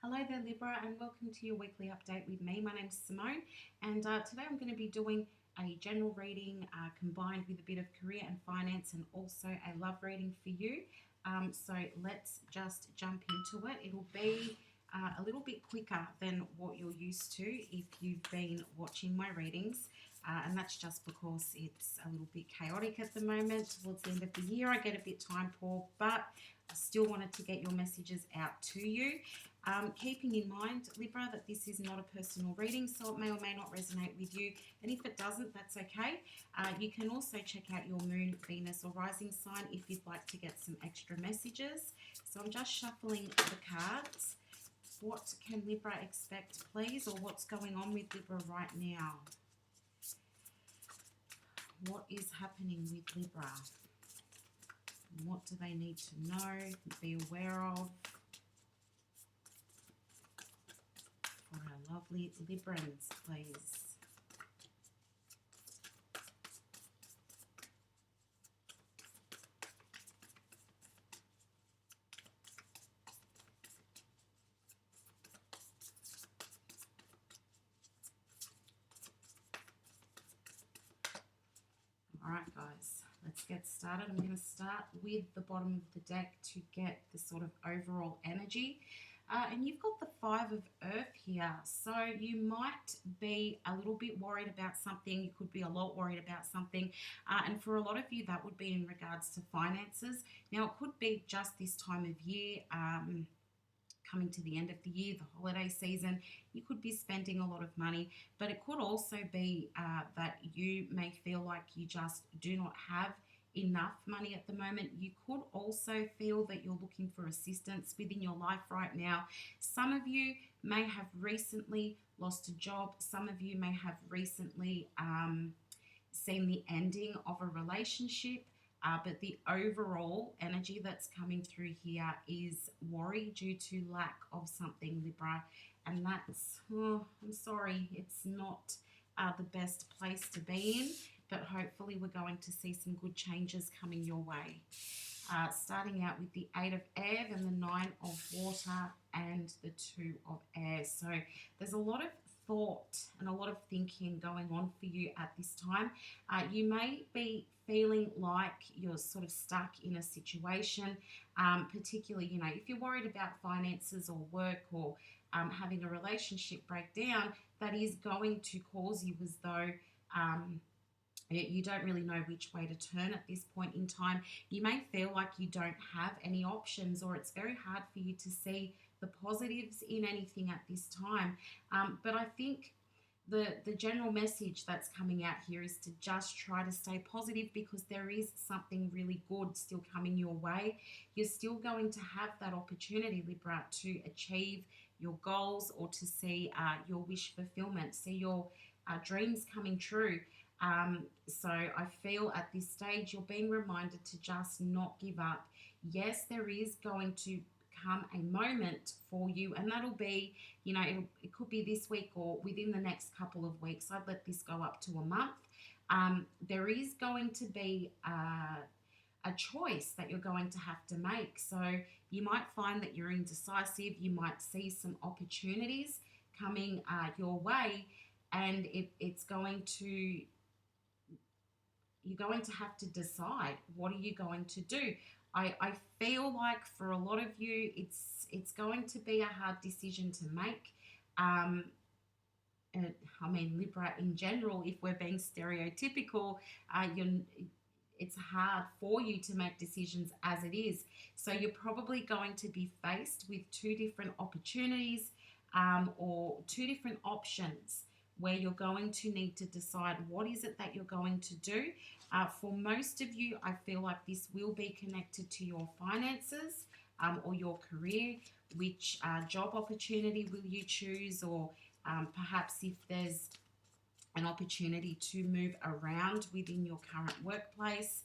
Hello there Libra, and welcome to your weekly update with me. My name's Simone, and today I'm going to be doing a general reading combined with a bit of career and finance, and also a love reading for you. So let's just jump into it. It'll be a little bit quicker than what you're used to if you've been watching my readings. And that's just because it's a little bit chaotic at the moment. Towards the end of the year, I get a bit time poor, but I still wanted to get your messages out to you. Keeping in mind, Libra, that this is not a personal reading, so it may or may not resonate with you. And if it doesn't, that's okay. You can also check out your moon, Venus, or rising sign if you'd like to get some extra messages. So I'm just shuffling the cards. What can Libra expect, please, or what's going on with Libra right now? What is happening with Libra? What do they need to know, be aware of? For our lovely Librans, please. Alright guys, let's get started. I'm going to start with the bottom of the deck to get the sort of overall energy. And you've got the Five of Earth here, so you might be a little bit worried about something. You could be a lot worried about something, and for a lot of you that would be in regards to finances. Now it could be just this time of year, coming to the end of the year, the holiday season. You could be spending a lot of money, but it could also be that you may feel like you just do not have enough money at the moment. You could also feel that you're looking for assistance within your life right now. Some of you may have recently lost a job. Some of you may have recently seen the ending of a relationship. But the overall energy that's coming through here is worry due to lack of something, Libra. And that's, I'm sorry, it's not the best place to be in, but hopefully we're going to see some good changes coming your way. Starting out with the Eight of Air, and the Nine of Water, and the Two of Air. So there's a lot of thought and a lot of thinking going on for you at this time. You may be feeling like you're sort of stuck in a situation, particularly, you know, if you're worried about finances or work, or having a relationship breakdown, that is going to cause you as though you don't really know which way to turn at this point in time. You may feel like you don't have any options, or it's very hard for you to see the positives in anything at this time. But I think the general message that's coming out here is to just try to stay positive, because there is something really good still coming your way. You're still going to have that opportunity, Libra, to achieve your goals, or to see your wish fulfillment, see your dreams coming true. So I feel at this stage you're being reminded to just not give up. Yes, there is going to come a moment for you, and that'll be, you know, it could be this week or within the next couple of weeks. I'd let this go up to a month. There is going to be a choice that you're going to have to make. So you might find that you're indecisive. You might see some opportunities coming your way, and you're going to have to decide, what are you going to do? I feel like for a lot of you, it's going to be a hard decision to make. And I mean, Libra in general, if we're being stereotypical, it's hard for you to make decisions as it is. So you're probably going to be faced with two different opportunities, or two different options, where you're going to need to decide what is it that you're going to do. For most of you, I feel like this will be connected to your finances, or your career. Which job opportunity will you choose, or perhaps if there's an opportunity to move around within your current workplace,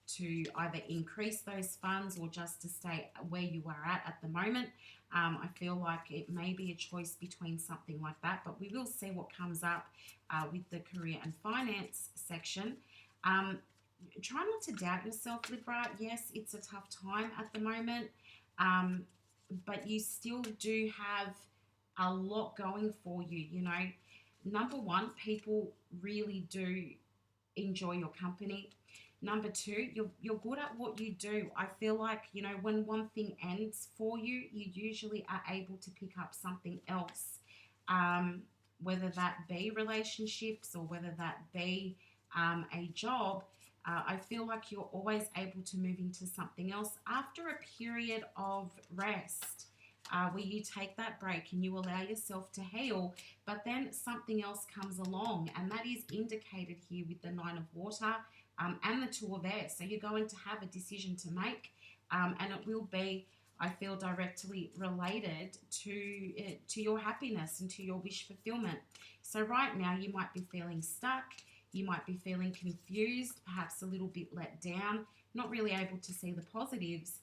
to either increase those funds or just to stay where you are at the moment. I feel like it may be a choice between something like that, but we will see what comes up with the career and finance section. Try not to doubt yourself, Libra. Yes, it's a tough time at the moment. but you still do have a lot going for you. You know, number one, people really do enjoy your company. Number two, you're good at what you do. I feel like, you know, when one thing ends for you, you usually are able to pick up something else, um, whether that be relationships or whether that be a job. I feel like you're always able to move into something else after a period of rest. Where you take that break and you allow yourself to heal, but then something else comes along, and that is indicated here with the Nine of Water and the Two of Air. So you're going to have a decision to make, and it will be, I feel, directly related to your happiness and to your wish fulfillment. So right now you might be feeling stuck, you might be feeling confused, perhaps a little bit let down, not really able to see the positives.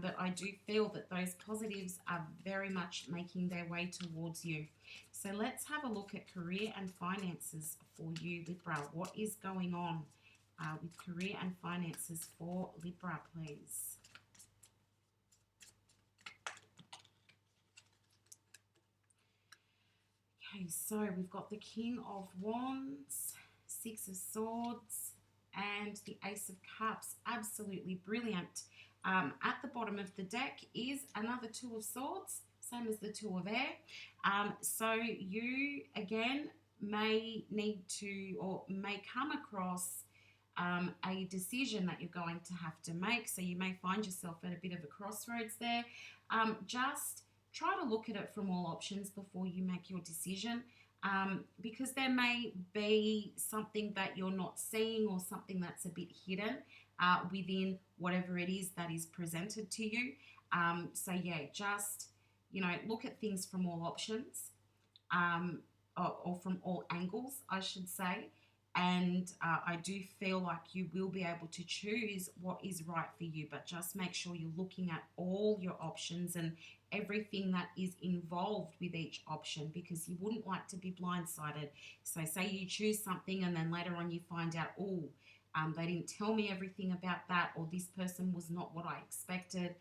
But I do feel that those positives are very much making their way towards you. So let's have a look at career and finances for you, Libra. What is going on with career and finances for Libra, please? Okay, so we've got the King of Wands, Six of Swords, and the Ace of Cups. Absolutely brilliant. At the bottom of the deck is another Two of Swords, same as the Two of Air. So you, again, may need to or may come across a decision that you're going to have to make. So you may find yourself at a bit of a crossroads there. Just try to look at it from all options before you make your decision. Because there may be something that you're not seeing or something that's a bit hidden within whatever it is that is presented to you. So yeah, just, you know, look at things from all options, or from all angles, I should say. And I do feel like you will be able to choose what is right for you, but just make sure you're looking at all your options and everything that is involved with each option, because you wouldn't like to be blindsided. So say you choose something and then later on you find out, oh, they didn't tell me everything about that, or this person was not what I expected.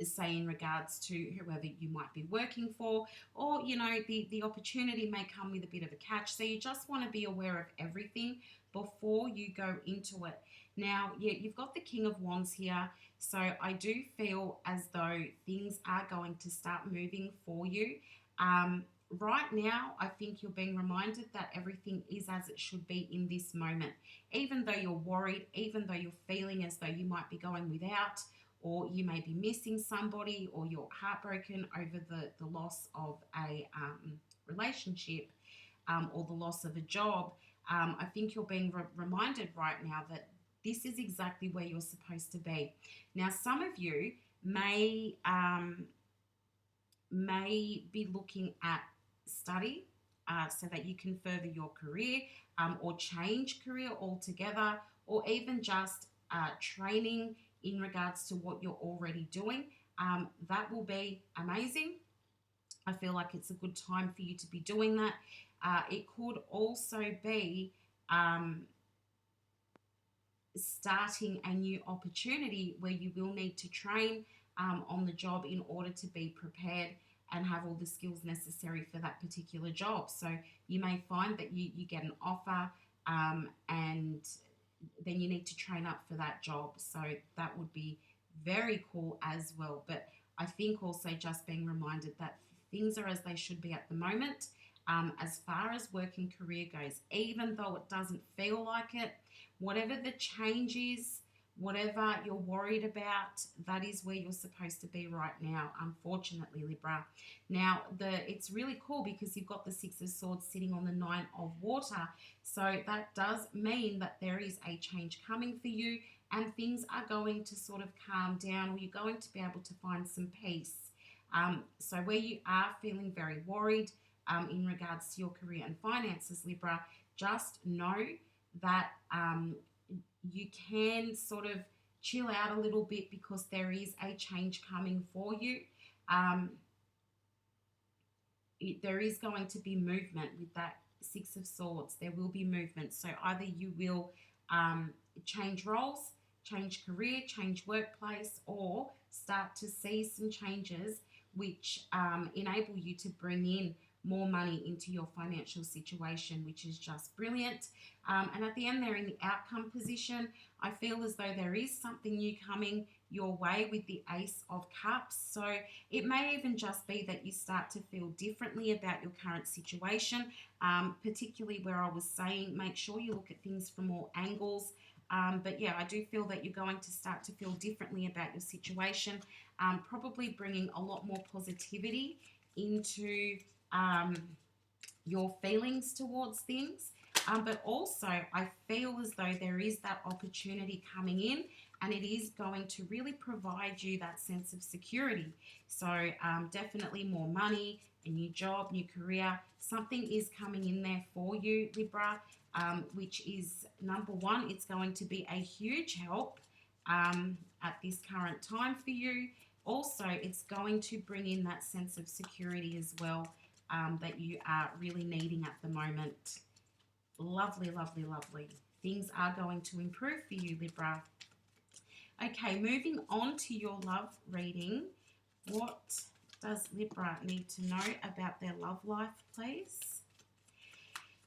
Say in regards to whoever you might be working for, or you know, the opportunity may come with a bit of a catch. So you just want to be aware of everything before you go into it. Now, yeah, you've got the King of Wands here, so I do feel as though things are going to start moving for you. Right now, I think you're being reminded that everything is as it should be in this moment. Even though you're worried, even though you're feeling as though you might be going without, or you may be missing somebody, or you're heartbroken over the loss of a relationship, or the loss of a job. I think you're being reminded right now that this is exactly where you're supposed to be. Now, some of you may be looking at study so that you can further your career, or change career altogether, or even just training in regards to what you're already doing. That will be amazing. I feel like it's a good time for you to be doing that. It could also be starting a new opportunity where you will need to train on the job in order to be prepared and have all the skills necessary for that particular job. So you may find that you get an offer, and then you need to train up for that job. So that would be very cool as well. But I think also just being reminded that things are as they should be at the moment, as far as work and career goes, even though it doesn't feel like it, whatever the change is, whatever you're worried about, that is where you're supposed to be right now, unfortunately, Libra. Now, it's really cool because you've got the Six of Swords sitting on the Nine of Water. So that does mean that there is a change coming for you, and things are going to sort of calm down, or you're going to be able to find some peace. So where you are feeling very worried in regards to your career and finances, Libra, just know that you can sort of chill out a little bit, because there is a change coming for you. There is going to be movement with that Six of Swords. There will be movement. So either you will change roles, change career, change workplace, or start to see some changes which enable you to bring in more money into your financial situation, which is just brilliant. And at the end there in the outcome position, I feel as though there is something new coming your way with the Ace of Cups. So it may even just be that you start to feel differently about your current situation, particularly where I was saying make sure you look at things from all angles. But yeah, I do feel that you're going to start to feel differently about your situation, probably bringing a lot more positivity into your feelings towards things. But also, I feel as though there is that opportunity coming in, and it is going to really provide you that sense of security. So definitely more money, a new job, new career. Something is coming in there for you, Libra, which is, number one, it's going to be a huge help at this current time for you. Also, it's going to bring in that sense of security as well that you are really needing at the moment. Lovely, lovely, lovely. Things are going to improve for you, Libra. Okay, moving on to your love reading. What does Libra need to know about their love life, please?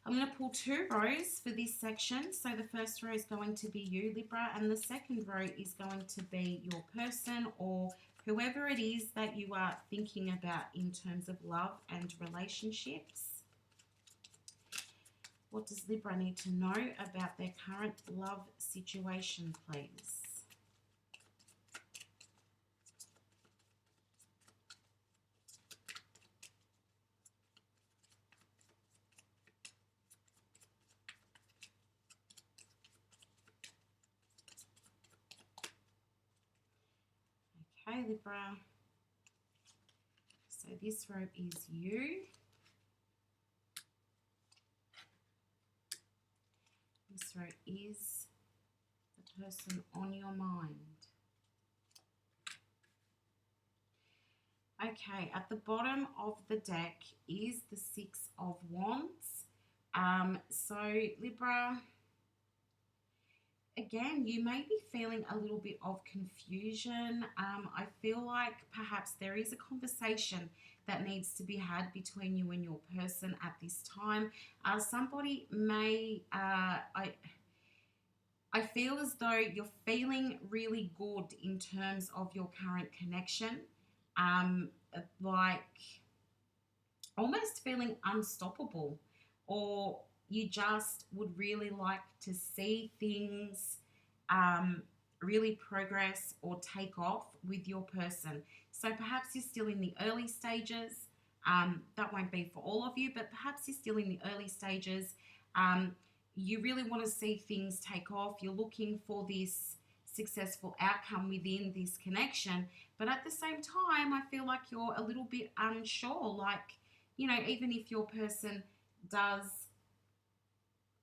I'm going to pull 2 rows for this section. So the first row is going to be you, Libra, and the second row is going to be your person or whoever it is that you are thinking about in terms of love and relationships. What does Libra need to know about their current love situation, please? Okay, Libra. So this row is you. This row is the person on your mind. Okay, at the bottom of the deck is the 6 of Wands. So Libra, again, you may be feeling a little bit of confusion. I feel like perhaps there is a conversation that needs to be had between you and your person at this time. Somebody may, I feel as though you're feeling really good in terms of your current connection, like almost feeling unstoppable, or you just would really like to see things really progress or take off with your person. So perhaps you're still in the early stages. That won't be for all of you, but perhaps you're still in the early stages. You really want to see things take off. You're looking for this successful outcome within this connection. But at the same time, I feel like you're a little bit unsure. Like, you know, even if your person does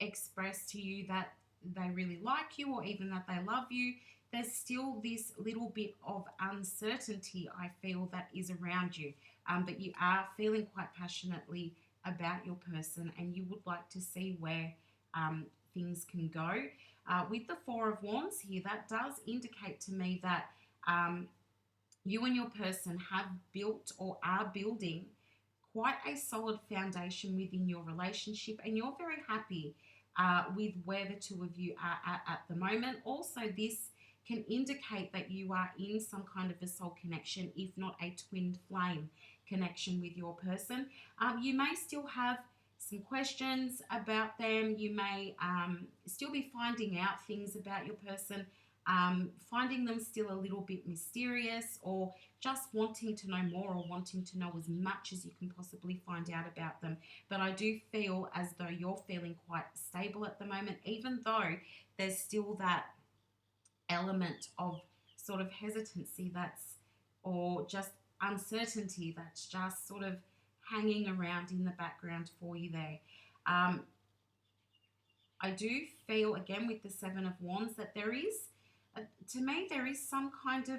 express to you that they really like you or even that they love you, there's still this little bit of uncertainty, I feel, that is around you. But you are feeling quite passionately about your person and you would like to see where things can go. With the 4 of Wands here, that does indicate to me that you and your person have built or are building quite a solid foundation within your relationship, and you're very happy with where the 2 of you are at the moment. Also, this can indicate that you are in some kind of a soul connection, if not a twin flame connection with your person. You may still have some questions about them. You may still be finding out things about your person, finding them still a little bit mysterious, or just wanting to know more or wanting to know as much as you can possibly find out about them. But I do feel as though you're feeling quite stable at the moment, even though there's still that element of sort of hesitancy or just uncertainty that's just sort of hanging around in the background for you there. I do feel, again, with the 7 of Wands, that there is, to me, there is some kind of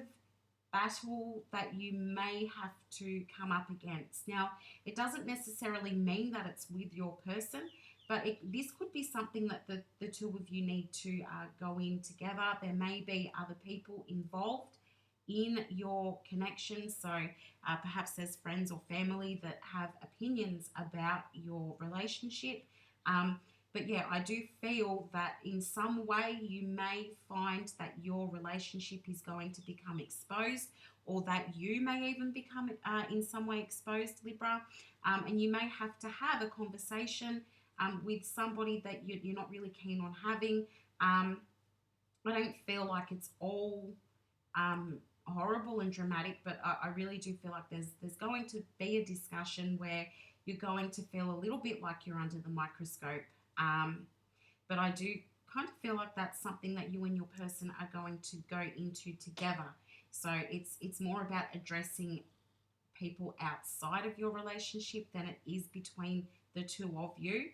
battle that you may have to come up against. Now, it doesn't necessarily mean that it's with your person, but this could be something that the 2 of you need to go in together. There may be other people involved in your connection. So perhaps there's friends or family that have opinions about your relationship. But yeah, I do feel that in some way you may find that your relationship is going to become exposed, or that you may even become in some way exposed, Libra. And you may have to have a conversation with somebody that you're not really keen on having. I don't feel like it's all horrible and dramatic, but I really do feel like there's going to be a discussion where you're going to feel a little bit like you're under the microscope. But I do kind of feel like that's something that you and your person are going to go into together. So it's more about addressing people outside of your relationship than it is between the two of you.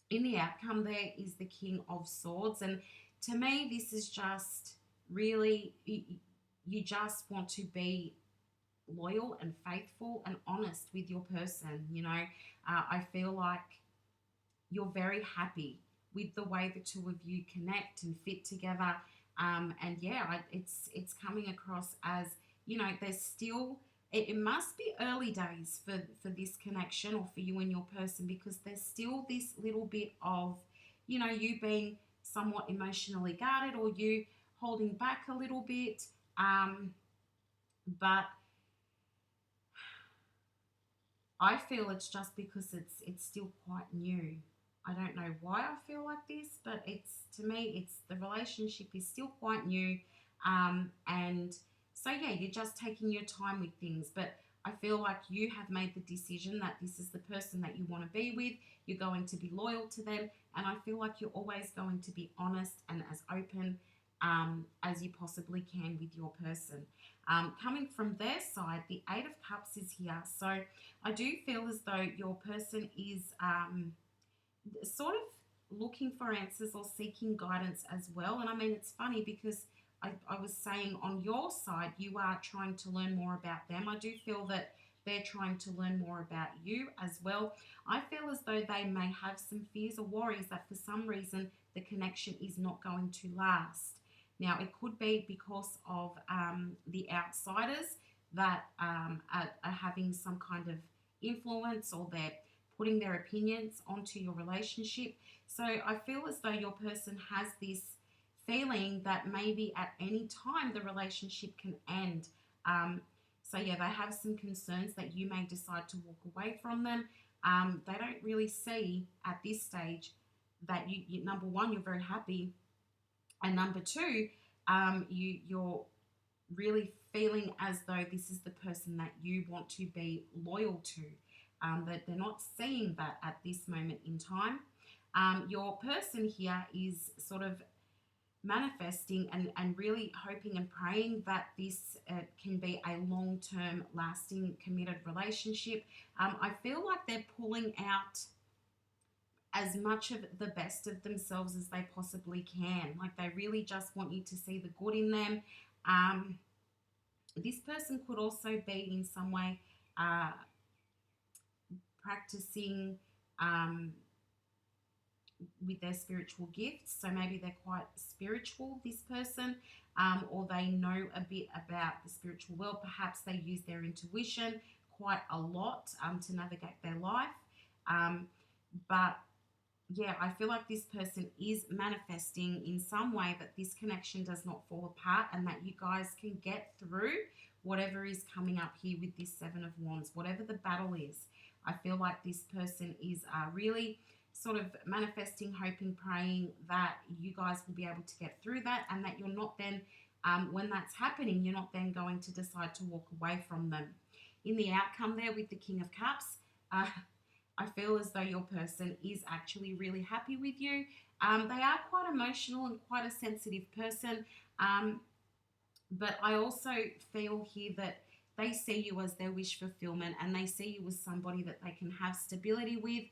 In the outcome, there is the King of Swords, and to me, this is just really you just want to be loyal and faithful and honest with your person. I feel like you're very happy with the way the two of you connect and fit together. And yeah, it's coming across as, there's still, it must be early days for this connection or for you and your person, because there's still this little bit of, you being somewhat emotionally guarded, or you holding back a little bit. But I feel it's just because it's still quite new. I don't know why I feel like this, but to me, it's the relationship is still quite new. And so yeah, you're just taking your time with things. But I feel like you have made the decision that this is the person that you want to be with. You're going to be loyal to them. And I feel like you're always going to be honest and as open as you possibly can with your person. Coming from their side, the Eight of Cups is here. So I do feel as though your person is sort of looking for answers or seeking guidance as well. And I mean, it's funny because I was saying on your side, you are trying to learn more about them. I do feel that they're trying to learn more about you as well. I feel as though they may have some fears or worries that for some reason the connection is not going to last. Now, it could be because of the outsiders that are having some kind of influence, or they're putting their opinions onto your relationship. So I feel as though your person has this feeling that maybe at any time the relationship can end. So yeah, they have some concerns that you may decide to walk away from them. They don't really see at this stage that you number one, you're very happy, and number two, you're really feeling as though this is the person that you want to be loyal to. That they're not seeing that at this moment in time. Your person here is sort of manifesting and really hoping and praying that this can be a long-term, lasting, committed relationship. I feel like they're pulling out as much of the best of themselves as they possibly can. Like, they really just want you to see the good in them. This person could also be in some way practicing with their spiritual gifts. So maybe they're quite spiritual, this person, or they know a bit about the spiritual world. Perhaps they use their intuition quite a lot to navigate their life. But yeah, I feel like this person is manifesting in some way that this connection does not fall apart, and that you guys can get through whatever is coming up here with this Seven of Wands, whatever the battle is. I feel like this person is really sort of manifesting, hoping, praying that you guys will be able to get through that, and that you're not then, when that's happening, you're not then going to decide to walk away from them. In the outcome there with the King of Cups, I feel as though your person is actually really happy with you. They are quite emotional and quite a sensitive person, but I also feel here that they see you as their wish fulfillment, and they see you as somebody that they can have stability with.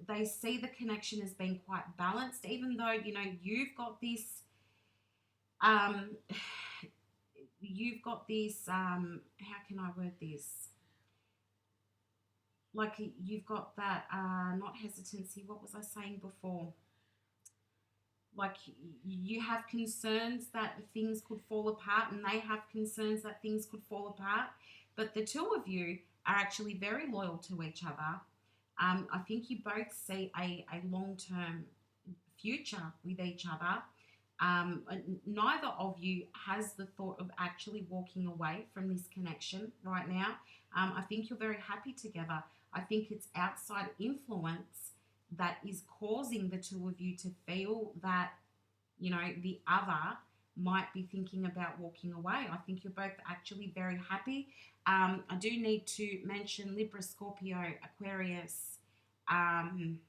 They see the connection as being quite balanced, even though, you've got this, how can I word this? Like, you've got that, not hesitancy, what was I saying before? like you have concerns that things could fall apart, and they have concerns that things could fall apart. But the two of you are actually very loyal to each other. I think you both see a long term future with each other. Neither of you has the thought of actually walking away from this connection right now. I think you're very happy together. I think it's outside influence that is causing the two of you to feel that, you know, the other might be thinking about walking away. I think you're both actually very happy. I do need to mention Libra, Scorpio, Aquarius, and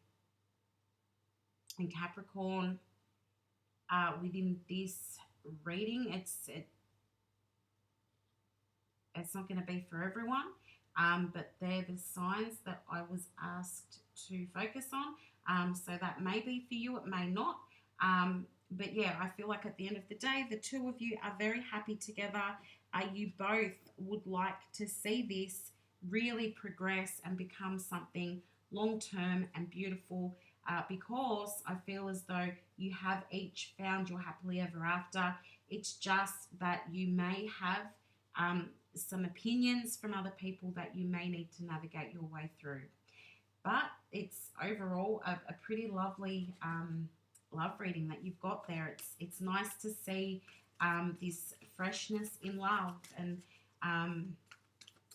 Capricorn within this reading. It's not going to be for everyone, but they're the signs that I was asked to focus on. So that may be for you, it may not. But yeah, I feel like at the end of the day, the two of you are very happy together. You both would like to see this really progress and become something long term and beautiful, because I feel as though you have each found your happily ever after. It's just that you may have some opinions from other people that you may need to navigate your way through. But it's overall a pretty lovely love reading that you've got there. It's nice to see this freshness in love, and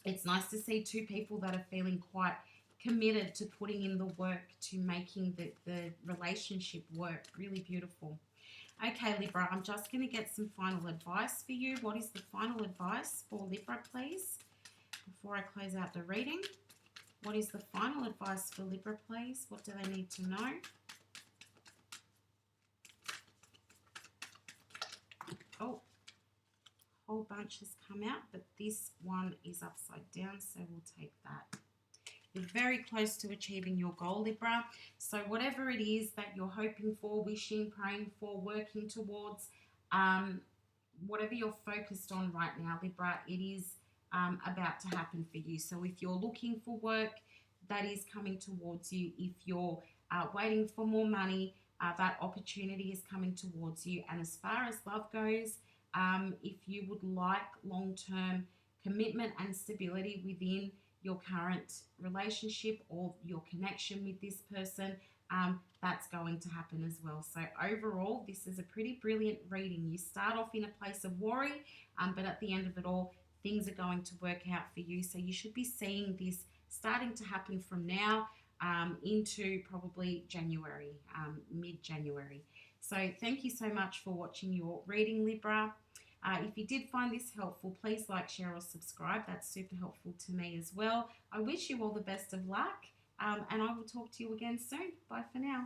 it's nice to see two people that are feeling quite committed to putting in the work to making the relationship work. Really beautiful. Okay, Libra, I'm just going to get some final advice for you. What is the final advice for Libra, please, before I close out the reading? What is the final advice for Libra, please? What do they need to know? Oh, a whole bunch has come out, but this one is upside down, so we'll take that. You're very close to achieving your goal, Libra. So whatever it is that you're hoping for, wishing, praying for, working towards, whatever you're focused on right now, Libra, it is about to happen for you. So if you're looking for work, that is coming towards you. If you're waiting for more money, that opportunity is coming towards you. And as far as love goes, if you would like long-term commitment and stability within your current relationship or your connection with this person, that's going to happen as well. So overall, this is a pretty brilliant reading. You start off in a place of worry, but at the end of it all, things are going to work out for you. So you should be seeing this starting to happen from now into probably January, mid-January. So thank you so much for watching your reading, Libra. If you did find this helpful, please like, share, or subscribe. That's super helpful to me as well. I wish you all the best of luck, and I will talk to you again soon. Bye for now.